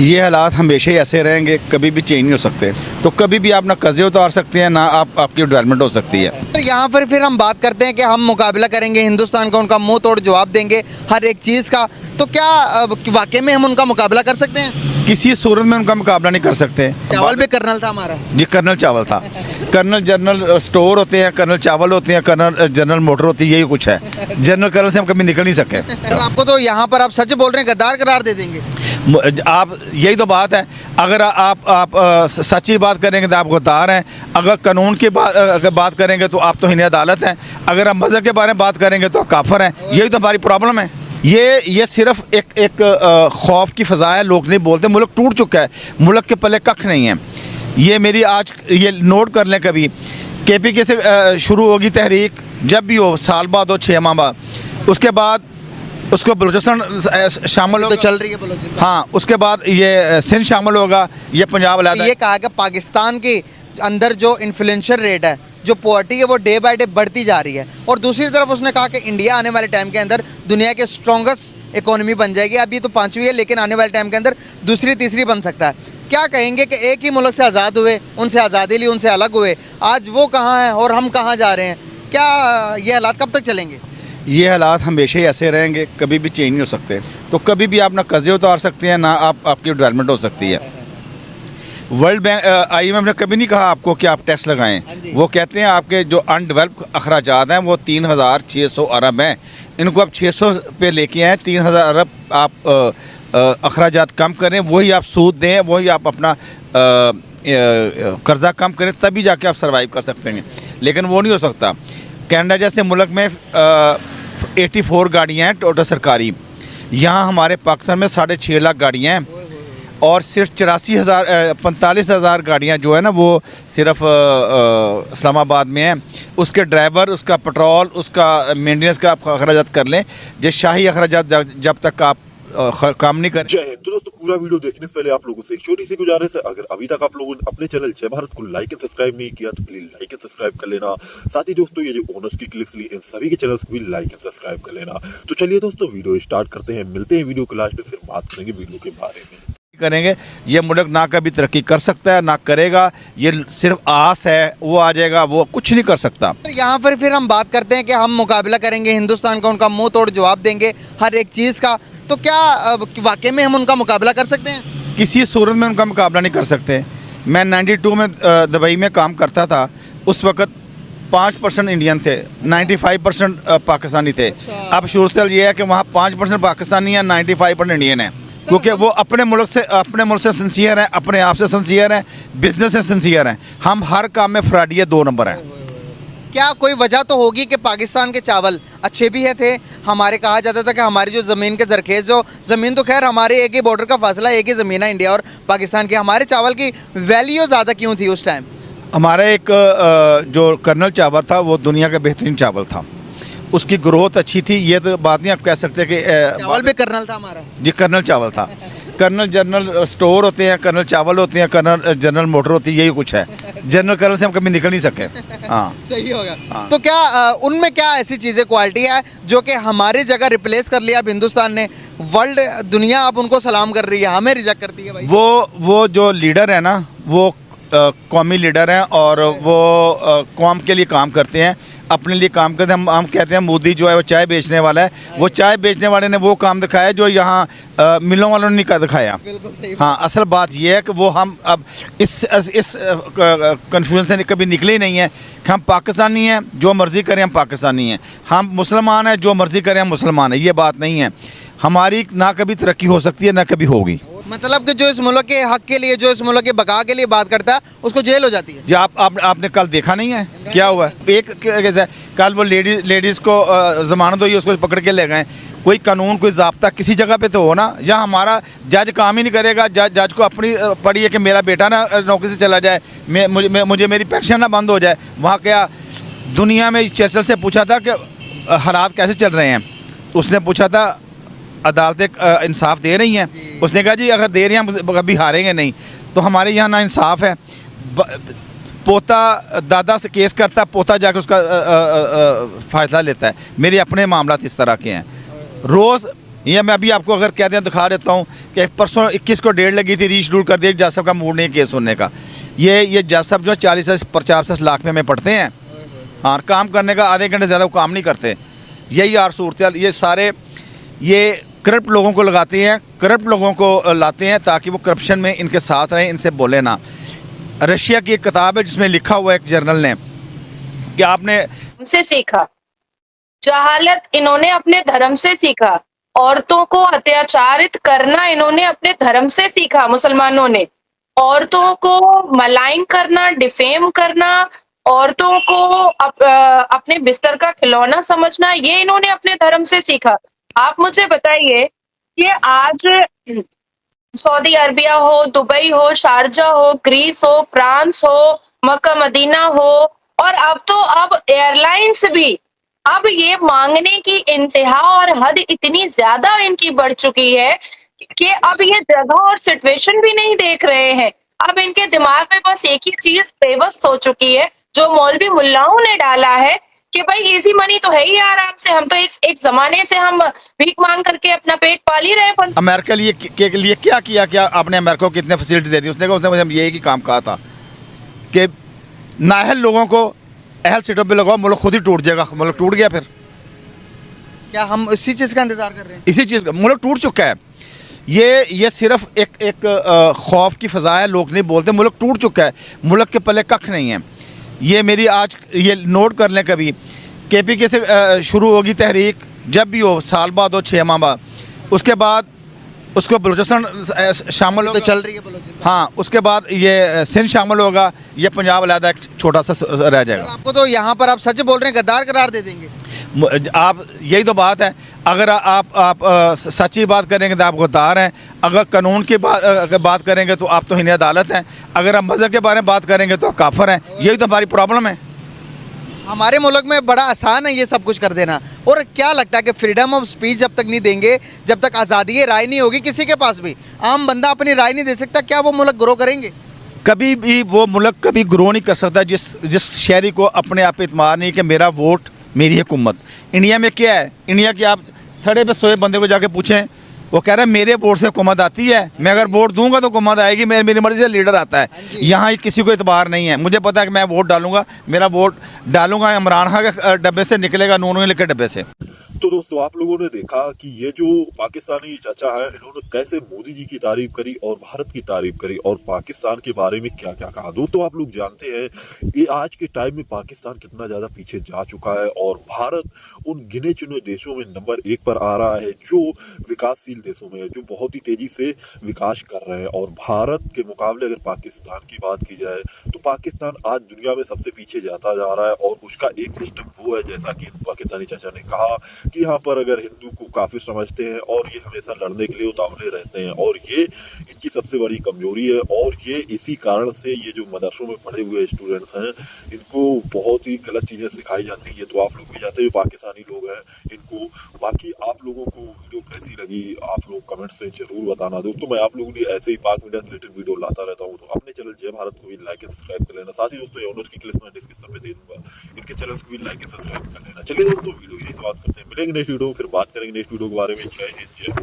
ये हालात हमेशा ही ऐसे रहेंगे, कभी भी चेंज नहीं हो सकते। तो कभी भी आप ना कर्जे उतार सकते हैं, ना आपकी डेवलपमेंट हो सकती है। तो यहाँ पर फिर हम बात करते हैं कि हम मुकाबला करेंगे हिंदुस्तान का, उनका मुंह तोड़ जवाब देंगे हर एक चीज़ का। तो क्या वाकई में हम उनका मुकाबला कर सकते हैं? किसी सूरत में उनका मुकाबला नहीं कर सकते। चावल भी कर्नल था हमारा। जी, कर्नल चावल था। कर्नल जनरल स्टोर होते हैं, कर्नल चावल होते हैं, कर्नल जनरल मोटर होती है, यही कुछ है। जनरल कर्नल से हम कभी निकल नहीं सके। तो आपको तो यहाँ पर आप सच बोल रहे हैं, गद्दार करार दे देंगे। आप यही तो बात है। अगर आप सच्ची बात करेंगे तो आप गद्दार हैं। अगर कानून की बात करेंगे तो आप तो हिने अदालत हैं। अगर आप मज़हब के बारे में बात करेंगे तो आप काफिर हैं। यही तो हमारी प्रॉब्लम है। ये सिर्फ एक खौफ की फ़ज़ा है। लोग नहीं बोलते, मुल्क टूट चुका है, मुल्क के पल्ले कख नहीं है। ये मेरी आज ये नोट कर लें, कभी KPK से शुरू होगी तहरीक, जब भी हो, साल बाद हो, 6 माह बाद, उसके बाद उसको बलूचिस्तान शामिल होगा। तो चल रही है बलूचिस्तान। हाँ, उसके बाद ये सिंध शामिल होगा, ये पंजाब अलग। ये कहा कि पाकिस्तान के अंदर जो इन्फ्लुएंशियल रेट है, जो पॉवर्टी है, वो डे बाय डे बढ़ती जा रही है। और दूसरी तरफ उसने कहा कि इंडिया आने वाले टाइम के अंदर दुनिया के स्ट्रॉन्गेस्ट इकोनॉमी बन जाएगी। अभी तो 5वीं है, लेकिन आने वाले टाइम के अंदर दूसरी तीसरी बन सकता है। क्या कहेंगे कि एक ही मुल्क से आज़ाद हुए, उनसे आज़ादी ली, उनसे अलग हुए, आज वो कहाँ हैं और हम कहाँ जा रहे हैं? क्या ये हालात कब तक चलेंगे? ये हालात हमेशा ही ऐसे रहेंगे, कभी भी चेंज नहीं हो सकते। तो कभी भी आप ना कर्जे उतार सकते हैं, ना आपकी डेवलपमेंट हो सकती है। वर्ल्ड बैंक IMF ने कभी नहीं कहा आपको कि आप टैक्स लगाएं। वो कहते हैं आपके जो अनडेवलप अखराजात हैं वो 3600 अरब हैं, इनको आप 600 पे लेके आएँ। 3000 अरब आप अखराजात कम करें, वही आप सूद दें, वही आप अपना कर्जा कम करें, तभी जाके आप सर्वाइव कर सकते हैं। लेकिन वो नहीं हो सकता। कनाडा जैसे मुल्क में 84 गाड़ियाँ हैं टोटल सरकारी। यहाँ हमारे पाकिस्तान में 6.5 लाख गाड़ियाँ हैं, और सिर्फ 45,000 गाड़ियाँ जो है ना, वो सिर्फ इस्लामाबाद में हैं। उसके ड्राइवर, उसका पेट्रोल, उसका मेंटेनेंस का आप अखराजात कर लें। जो शाही अखराजात जब तक आप काम नहीं करें। जय हिंद। तो दोस्तों, पूरा वीडियो देखने से पहले आप लोगों से एक छोटी सी गुजारिश है, अगर अभी तक आप लोगों ने अपने चैनल जय भारत को लाइक एंड सब्सक्राइब नहीं किया तो प्लीज लाइक एंड सब्सक्राइब कर लेना। साथ ही दोस्तों, ये जो ओनर्स की क्लिप्स ली, इन सभी के चैनल्स को भी लाइक एंड सब्सक्राइब कर लेना। तो चलिए दोस्तों, वीडियो स्टार्ट करते हैं। मिलते हैं वीडियो के लास्ट में, फिर बात करेंगे वीडियो के बारे में। करेंगे, ये मुल्क ना कभी तरक्की कर सकता है, ना करेगा। ये सिर्फ आस है, वो आ जाएगा, वो कुछ नहीं कर सकता। यहाँ पर फिर हम बात करते हैं कि हम मुकाबला करेंगे हिंदुस्तान का, उनका मुंह तोड़ जवाब देंगे हर एक चीज़ का। तो क्या वाकई में हम उनका मुकाबला कर सकते हैं? किसी सूरत में उनका मुकाबला नहीं कर सकते। मैं 92 में दुबई में काम करता था। उस वक़्त 5% इंडियन थे, 95% पाकिस्तानी थे। अब सूरत ये है कि वहाँ 5% पाकिस्तानी है, 95% इंडियन है, क्योंकि वो अपने मुल्क से सिंसियर हैं, अपने आप से सिंसियर हैं, बिजनेस से सिंसियर हैं। हम हर काम में फ्रॉडिये 2 नंबर हैं। क्या कोई वजह तो होगी कि पाकिस्तान के चावल अच्छे भी है थे? हमारे कहा जाता था कि हमारी जो ज़मीन के जरखेज़, जो ज़मीन तो खैर हमारे एक ही बॉर्डर का फासला, एक ही ज़मीन है इंडिया और पाकिस्तान की, हमारे चावल की वैल्यू ज़्यादा क्यों थी उस टाइम? हमारा एक जो कर्नल चावल था वो दुनिया का बेहतरीन चावल था, उसकी ग्रोथ अच्छी थी। ये तो बात नहीं आप कह सकते कि चावल भी कर्नल था हमारा। जी, कर्नल चावल था। कर्नल जनरल स्टोर होते हैं, कर्नल चावल होते हैं, कर्नल जनरल मोटर होती है, यही कुछ है। जनरल कर्नल से हम कभी निकल नहीं सके। हाँ, सही होगा। हाँ। तो क्या उनमें क्या ऐसी चीज़ें, क्वालिटी है जो कि हमारी जगह रिप्लेस कर लिया अब हिंदुस्तान ने? वर्ल्ड दुनिया अब उनको सलाम कर रही है, हमें रिजेक्ट करती है भाई। वो जो लीडर है ना, वो कौमी लीडर हैं, और वो कौम के लिए काम करते हैं, अपने लिए काम करते हैं। हम कहते हैं मोदी जो है वो चाय बेचने वाला है। वो चाय बेचने वाले ने वो काम दिखाया जो यहाँ मिलों वालों ने नहीं दिखाया। बिल्कुल सही। हाँ, असल बात यह है कि वो हम अब इस कन्फ्यूजन से कभी निकले ही नहीं है कि हम पाकिस्तानी हैं, जो मर्ज़ी करें हम पाकिस्तानी हैं, हम मुसलमान हैं, जो मर्ज़ी करें हम मुसलमान हैं। ये बात नहीं है। हमारी ना कभी तरक्की हो सकती है, ना कभी होगी। मतलब कि जो इस मुल्क के हक के लिए, जो इस मुल्क के बका के लिए बात करता है, उसको जेल हो जाती है। जी, आपने कल देखा नहीं है क्या हुआ है? एक कैसा, कल वो लेडीज़ को ज़मानत हुई, उसको पकड़ के ले गए। कोई कानून, कोई ज़ाब्ता किसी जगह पे तो हो ना। जहाँ हमारा जज काम ही नहीं करेगा, जज को अपनी पड़ी है कि मेरा बेटा ना नौकरी से चला जाए, मुझे मेरी पेंशन ना बंद हो जाए। वहाँ क्या दुनिया में चैसर से पूछा था कि हालात कैसे चल रहे हैं? उसने पूछा था अदालतें इंसाफ दे रही हैं? उसने कहा जी अगर दे रही हैं कभी हारेंगे नहीं। तो हमारे यहाँ ना इंसाफ है। पोता दादा से केस करता है, पोता जाकर उसका फ़ैसला लेता है। मेरे अपने मामला इस तरह के हैं। रोज़ ये मैं अभी आपको अगर कह दें दिखा देता हूँ कि परसों 21 को डेट लगी थी, रीशेड्यूल कर दिया, जज साहब का मूड नहीं है केस सुनने का। ये जज साहब जो 40 से 50 लाख में पढ़ते हैं, हाँ, काम करने का आधे घंटे ज़्यादा वो काम नहीं करते। यही यार सूरत, ये सारे ये करप्ट लोगों को लगाते हैं, करप्ट लोगों को लाते हैं ताकि वो करप्शन में इनके साथ रहें, इनसे बोले ना। रशिया की एक किताब है जिसमें लिखा हुआ है एक जर्नल ने कि आपने से सीखा, जहालत इन्होंने अपने धर्म से सीखा, औरतों को अत्याचारित करना इन्होंने अपने धर्म से सीखा। मुसलमानों ने औरतों को मलाइन करना, डिफेम करना, औरतों को अपने बिस्तर का खिलौना समझना, ये इन्होंने अपने धर्म से सीखा। आप मुझे बताइए कि आज सऊदी अरबिया हो, दुबई हो, शारजा हो, ग्रीस हो, फ्रांस हो, मक्का मदीना हो, और अब एयरलाइंस भी अब ये मांगने की इंतहा और हद इतनी ज्यादा इनकी बढ़ चुकी है कि अब ये जगह और सिचुएशन भी नहीं देख रहे हैं। अब इनके दिमाग में बस एक ही चीज पेवस्त हो चुकी है, जो मौलवी मुल्लाओं ने डाला है कि भाई इजी मनी तो है ही, आराम से हम तो एक जमाने से हम भीख मांग करके अपना पेट पाल ही रहे हैं। अमेरिका के लिए क्या किया, क्या आपने अमेरिका को कितने फैसिलिटी दे दी? उसने मुझे यही काम कहा था कि नाअहल लोगों को अहल सीटों पे लगाओ, मुल्क खुद ही टूट जाएगा। मुल्क टूट गया। फिर क्या हम इसी चीज़ का इंतजार कर रहे हैं? इसी चीज़ का मुल्क टूट चुका है। ये सिर्फ एक खौफ की फ़ज़ा है, लोग नहीं बोलते। मुल्क टूट चुका है, मुल्क के पल्ले कख नहीं है। ये मेरी आज ये नोट कर लें, कभी KPK से शुरू होगी तहरीक, जब भी हो, साल बाद हो, 6 माह बाद, उसके बाद उसको बलूचिस्तान शामिल होगा, तो चल रही है बलूचिस्तान। हाँ, उसके बाद ये सिंध शामिल होगा, ये पंजाब अलहदा एक छोटा सा रह जाएगा। आपको तो यहाँ पर आप सच बोल रहे हैं, गद्दार करार दे देंगे। आप यही तो बात है। अगर आप सच्ची बात करेंगे तो आप गद्दार हैं, अगर कानून की बात करेंगे तो आप तो हिने अदालत हैं, अगर आप मज़हब के बारे में बात करेंगे तो आप काफिर हैं। यही तो हमारी प्रॉब्लम है। हमारे मुल्क में बड़ा आसान है ये सब कुछ कर देना। और क्या लगता है कि फ्रीडम ऑफ स्पीच जब तक नहीं देंगे, जब तक आज़ादी राय नहीं होगी किसी के पास भी, आम बंदा अपनी राय नहीं दे सकता, क्या वो मुल्क ग्रो करेंगे? कभी भी वो मुल्क कभी ग्रो नहीं कर सकता जिस शहरी को अपने आप पे इत्मीनान नहीं कि मेरा वोट मेरी हुकूमत। इंडिया में क्या है, इंडिया के आप थड़े पे सोए बंदे को जाके पूछें, वो कह रहा है मेरे वोट से हुकूमत आती है, मैं अगर वोट दूंगा तो हुकूमत आएगी, मेरी मर्जी से लीडर आता है। यहाँ किसी को इतबार नहीं है। मुझे पता है कि मैं वोट डालूंगा, मेरा वोट डालूंगा इमरान खान के डब्बे से, निकलेगा नून के डब्बे से। तो दोस्तों, आप लोगों ने देखा कि ये जो पाकिस्तानी चाचा है, इन्होंने कैसे मोदी जी की तारीफ करी और भारत की तारीफ करी और पाकिस्तान के बारे में क्या क्या कहा। दोस्तों, आप लोग जानते हैं ये आज के टाइम में पाकिस्तान कितना ज्यादा पीछे जा चुका है और भारत उन गिने चुने देशों में नंबर 1 पर आ रहा है जो विकासशील देशों में है, जो बहुत ही तेजी से विकास कर रहे हैं। और भारत के मुकाबले अगर पाकिस्तान की बात की जाए तो पाकिस्तान आज दुनिया में सबसे पीछे जाता जा रहा है। और उसका एक सिस्टम वो है, जैसा कि पाकिस्तानी चाचा ने कहा, कि यहाँ पर अगर हिंदू को काफिर समझते हैं और ये हमेशा लड़ने के लिए उतावले रहते हैं, और ये इनकी सबसे बड़ी कमजोरी है। और ये इसी कारण से ये जो मदरसों में पढ़े हुए स्टूडेंट्स हैं, इनको बहुत ही गलत चीजें सिखाई जाती है। तो आप लोग भी जानते हैं, पाकिस्तानी लोग हैं इनको। बाकी आप लोगों को वीडियो कैसी लगी, आप लोग कमेंट्स में जरूर बताना। दोस्तों, मैं आप लोगों के लिए ऐसे ही पाक मीडिया से रिलेटेड वीडियो लाता रहता हूँ, तो अपने चैनल जय भारत को भी लाइक एंड सब्सक्राइब कर लेना। साथ ही दोस्तों, ये ऑनर्स की क्लिप मैं डिस्क्रिप्शन में दे दूंगा, इनके चैनल्स को भी लाइक एंड सब्सक्राइब कर लेना। चलिए दोस्तों, वीडियो यही समाप्त करते हैं, मिलेंगे नेक्स्ट वीडियो, फिर बात करेंगे नेक्स्ट वीडियो के बारे में। जय हिंद, जय